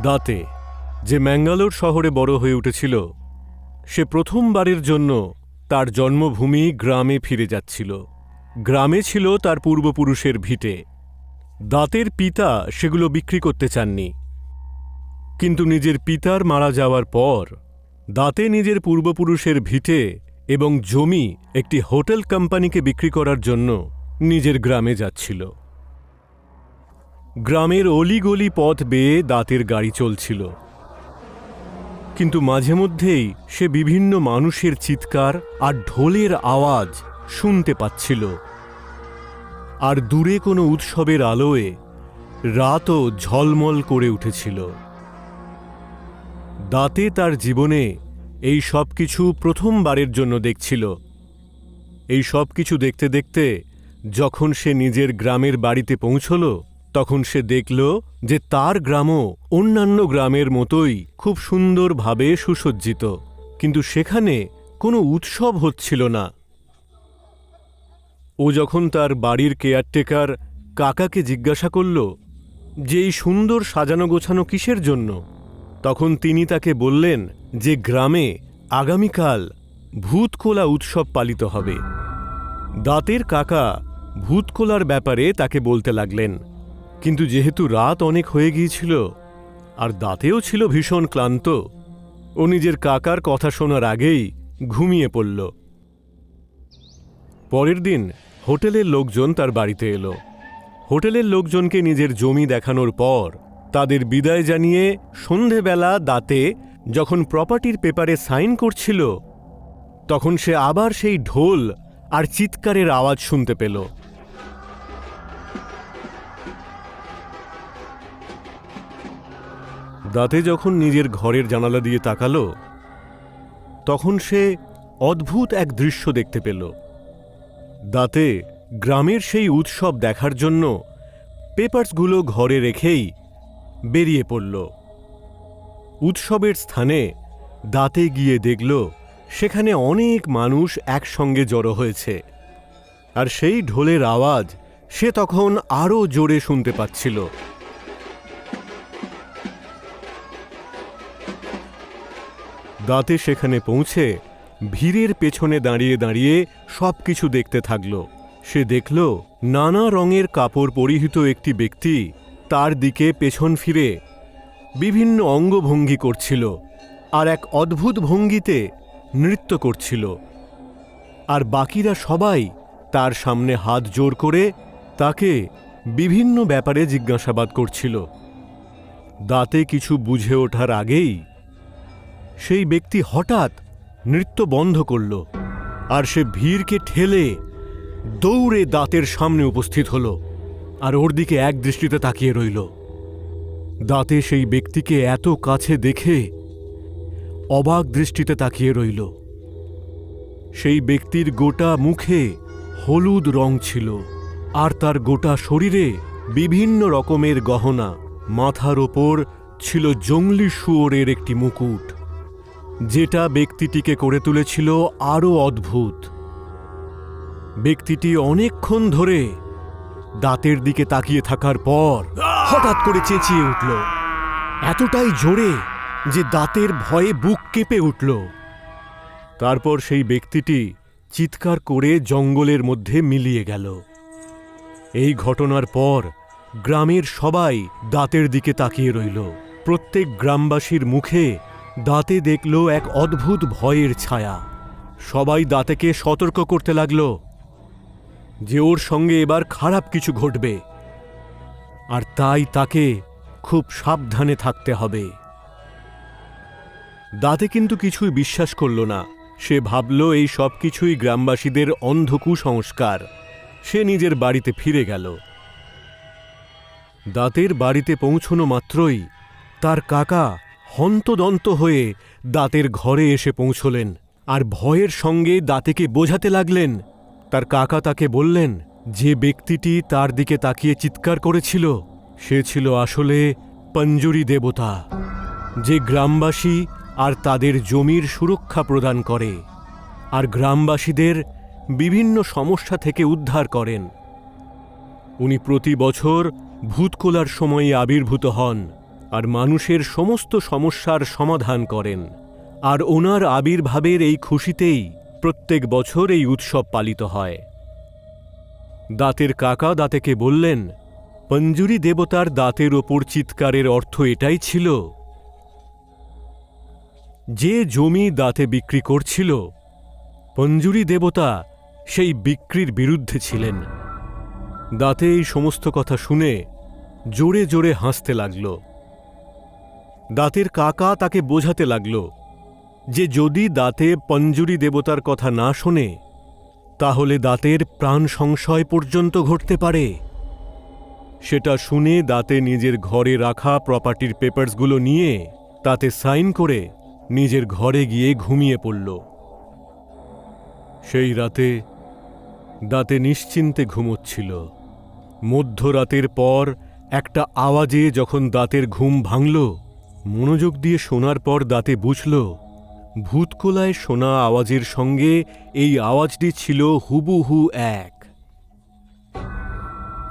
দাঁতে, যে ম্যাঙ্গালোর শহরে বড় হয়ে উঠেছিল, সে প্রথমবারের জন্য তার জন্মভূমি গ্রামে ফিরে যাচ্ছিল। গ্রামে ছিল তার পূর্বপুরুষের ভিটে। দাঁতের পিতা সেগুলো বিক্রি করতে চাননি, কিন্তু নিজের পিতার মারা যাওয়ার পর দাঁতে নিজের পূর্বপুরুষের ভিটে এবং জমি একটি হোটেল কোম্পানিকে বিক্রি করার জন্য নিজের গ্রামে যাচ্ছিল। গ্রামের অলিগলি পথ বেয়ে দাঁতের গাড়ি চলছিল, কিন্তু মাঝে মধ্যেই সে বিভিন্ন মানুষের চিৎকার আর ঢোলের আওয়াজ শুনতে পাচ্ছিল। আর দূরে কোনো উৎসবের আলোয় রাতও ঝলমল করে উঠেছিল। দাঁতে তার জীবনে এই সব কিছু প্রথমবারের জন্য দেখছিল। এই সব কিছু দেখতে দেখতে যখন সে নিজের গ্রামের বাড়িতে পৌঁছল, তখন সে দেখল যে তার গ্রামও অন্যান্য গ্রামের মতোই খুব সুন্দরভাবে সুসজ্জিত, কিন্তু সেখানে কোনো উৎসব হচ্ছিল না। ও যখন তার বাড়ির কেয়ারটেকার কাকাকে জিজ্ঞাসা করল যে এই সুন্দর সাজানো গোছানো কিসের জন্য, তখন তিনি তাকে বললেন যে গ্রামে আগামীকাল ভূতকোলা উৎসব পালিত হবে। দাঁতের কাকা ভূতকোলার ব্যাপারে তাকে বলতে লাগলেন, কিন্তু যেহেতু রাত অনেক হয়ে গিয়েছিল আর দাঁতেও ছিল ভীষণ ক্লান্ত, ও নিজের কাকার কথা শোনার আগেই ঘুমিয়ে পড়ল। পরের দিন হোটেলের লোকজন তার বাড়িতে এলো। হোটেলের লোকজনকে নিজের জমি দেখানোর পর তাদের বিদায় জানিয়ে সন্ধেবেলা দাঁতে যখন প্রপার্টির পেপারে সাইন করছিল, তখন সে আবার সেই ঢোল আর চিৎকারের আওয়াজ শুনতে পেল। দাঁতে যখন নিজের ঘরের জানালা দিয়ে তাকালো, তখন সে অদ্ভুত এক দৃশ্য দেখতে পেল। দাঁতে গ্রামের সেই উৎসব দেখার জন্য পেপারসগুলো ঘরে রেখেই বেরিয়ে পড়ল। উৎসবের স্থানে দাঁতে গিয়ে দেখল সেখানে অনেক মানুষ একসঙ্গে জড়ো হয়েছে, আর সেই ঢোলের আওয়াজ সে তখন আরও জোরে শুনতে পাচ্ছিল। দাঁতে সেখানে পৌঁছে ভিড়ের পেছনে দাঁড়িয়ে দাঁড়িয়ে সব কিছু দেখতে থাকল। সে দেখল নানা রঙের কাপড় পরিহিত একটি ব্যক্তি তার দিকে পেছন ফিরে বিভিন্ন অঙ্গভঙ্গি করছিল আর এক অদ্ভুত ভঙ্গিতে নৃত্য করছিল, আর বাকিরা সবাই তার সামনে হাত জোড় করে তাকে বিভিন্ন ব্যাপারে জিজ্ঞাসাবাদ করছিল। দাঁতে কিছু বুঝে ওঠার আগেই সেই ব্যক্তি হঠাৎ নৃত্য বন্ধ করল, আর সে ভিড়কে ঠেলে দৌড়ে দাঁতের সামনে উপস্থিত হল আর ওর দিকে এক দৃষ্টিতে তাকিয়ে রইল। দাঁতে সেই ব্যক্তিকে এত কাছে দেখে অবাক দৃষ্টিতে তাকিয়ে রইল। সেই ব্যক্তির গোটা মুখে হলুদ রং ছিল, আর তার গোটা শরীরে বিভিন্ন রকমের গহনা। মাথার ওপর ছিল জংলি শুয়োরের একটি মুকুট, যেটা ব্যক্তিটিকে করে তুলেছিল আরও অদ্ভুত। ব্যক্তিটি অনেকক্ষণ ধরে দাঁতের দিকে তাকিয়ে থাকার পর হঠাৎ করে চেঁচিয়ে উঠল, এতটাই জোরে যে দাঁতের ভয়ে বুক কেঁপে উঠল। তারপর সেই ব্যক্তিটি চিৎকার করে জঙ্গলের মধ্যে মিলিয়ে গেল। এই ঘটনার পর গ্রামের সবাই দাঁতের দিকে তাকিয়ে রইল। প্রত্যেক গ্রামবাসীর মুখে দাঁতে দেখল এক অদ্ভুত ভয়ের ছায়া। সবাই দাঁতেকে সতর্ক করতে লাগল যে ওর সঙ্গে এবার খারাপ কিছু ঘটবে, আর তাই তাকে খুব সাবধানে থাকতে হবে। দাঁতে কিন্তু কিছুই বিশ্বাস করল না। সে ভাবল এই সব কিছুই গ্রামবাসীদের অন্ধ কুসংস্কার। সে নিজের বাড়িতে ফিরে গেল। দাঁতের বাড়িতে পৌঁছনো মাত্রই তার কাকা হন্তদন্ত হয়ে দাঁতের ঘরে এসে পৌঁছলেন, আর ভয়ের সঙ্গে দাঁতেকে বোঝাতে লাগলেন। তার কাকা তাকে বললেন যে ব্যক্তিটি তার দিকে তাকিয়ে চিৎকার করেছিল সে ছিল আসলে পঞ্জুরি দেবতা, যে গ্রামবাসী আর তাদের জমির সুরক্ষা প্রদান করে আর গ্রামবাসীদের বিভিন্ন সমস্যা থেকে উদ্ধার করেন। উনি প্রতি বছর ভূতকোলার সময়ে আবির্ভূত হন আর মানুষের সমস্ত সমস্যার সমাধান করেন। আর ওনার আবির্ভাবের এই খুশিতেই প্রত্যেক বছর এই উৎসব পালিত হয়। দাঁতের কাকা দাঁতেকে বললেন, পঞ্জুরি দেবতার দাঁতের ওপর চিৎকারের অর্থ এটাই ছিল যে জমি দাঁতে বিক্রি করছিল, পঞ্জুরি দেবতা সেই বিক্রির বিরুদ্ধে ছিলেন। দাঁতে এই সমস্ত কথা শুনে জোরে জোরে হাসতে লাগল। দাঁতের কাকা তাকে বোঝাতে লাগল যে যদি দাঁতে পঞ্জুরি দেবতার কথা না শোনে তাহলে দাঁতের প্রাণ সংশয় পর্যন্ত ঘটতে পারে। সেটা শুনে দাঁতে নিজের ঘরে রাখা প্রপার্টির পেপারসগুলো নিয়ে তাতে সাইন করে নিজের ঘরে গিয়ে ঘুমিয়ে পড়ল। সেই রাতে দাঁতে নিশ্চিন্তে ঘুমোচ্ছিল। মধ্যরাতের পর একটা আওয়াজে যখন দাঁতের ঘুম ভাঙল, মনোযোগ দিয়ে শোনার পর দাঁতে বুঝল ভূতকোলায় শোনা আওয়াজের সঙ্গে এই আওয়াজটি ছিল হুবহু এক।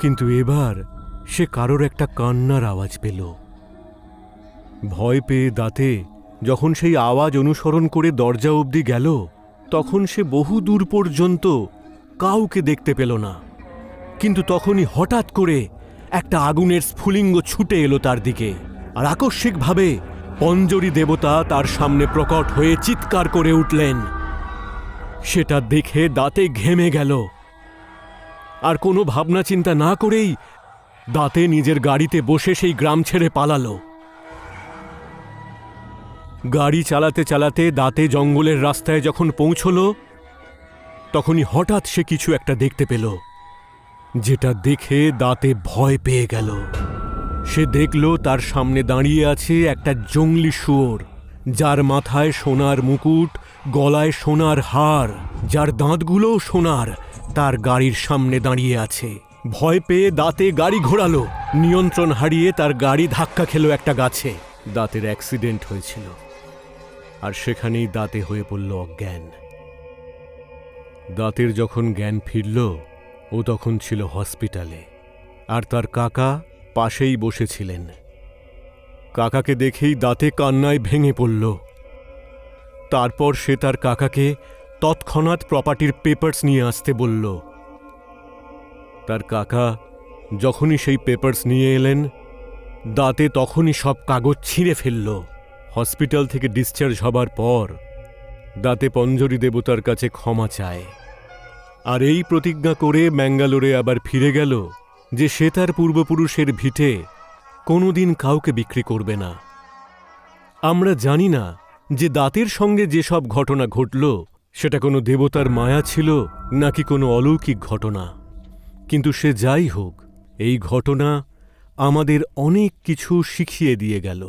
কিন্তু এবার সে কারোর একটা কান্নার আওয়াজ পেল। ভয় পেয়ে দাঁতে যখন সেই আওয়াজ অনুসরণ করে দরজা অবধি গেল, তখন সে বহু দূর পর্যন্ত কাউকে দেখতে পেল না। কিন্তু তখনই হঠাৎ করে একটা আগুনের স্ফুলিঙ্গ ছুটে এলো তার দিকে, আর আকস্মিকভাবে পঞ্জুরি দেবতা তার সামনে প্রকট হয়ে চিৎকার করে উঠলেন। সেটা দেখে দাঁতে ঘেমে গেল, আর কোনো ভাবনা চিন্তা না করেই দাঁতে নিজের গাড়িতে বসে সেই গ্রাম ছেড়ে পালালো। গাড়ি চালাতে চালাতে দাঁতে জঙ্গলের রাস্তায় যখন পৌঁছল, তখনই হঠাৎ সে কিছু একটা দেখতে পেল, যেটা দেখে দাঁতে ভয় পেয়ে গেল। সে দেখল তার সামনে দাঁড়িয়ে আছে একটা জংলি শুয়োর, যার মাথায় সোনার মুকুট, গলায় সোনার হার, যার দাঁতগুলোও সোনার, তার গাড়ির সামনে দাঁড়িয়ে আছে। ভয় পেয়ে দাঁতে গাড়ি ঘোরালো, নিয়ন্ত্রণ হারিয়ে তার গাড়ি ধাক্কা খেল একটা গাছে। দাঁতের অ্যাক্সিডেন্ট হয়েছিল, আর সেখানেই দাঁতে হয়ে পড়ল অজ্ঞান। দাঁতের যখন জ্ঞান ফিরল, ও তখন ছিল হসপিটালে, আর তার কাকা পাশেই বসেছিলেন। কাকাকে দেখেই দাঁতে কান্নায় ভেঙে পড়ল। তারপর সে তার কাকাকে তৎক্ষণাৎ প্রপার্টির পেপারস নিয়ে আসতে বলল। তার কাকা যখনই সেই পেপারস নিয়ে এলেন, দাঁতে তখনই সব কাগজ ছিঁড়ে ফেলল। হসপিটাল থেকে ডিসচার্জ হবার পর দাঁতে পঞ্জুরি দেবতার কাছে ক্ষমা চায়, আর এই প্রতিজ্ঞা করে ম্যাঙ্গালোরে আবার ফিরে গেল যে সে তার পূর্বপুরুষের ভিটে কোনোদিন কাউকে বিক্রি করবে না। আমরা জানি না যে দাঁতের সঙ্গে যেসব ঘটনা ঘটল সেটা কোনো দেবতার মায়া ছিল নাকি কোনো অলৌকিক ঘটনা, কিন্তু সে যাই হোক, এই ঘটনা আমাদের অনেক কিছু শিখিয়ে দিয়ে গেল।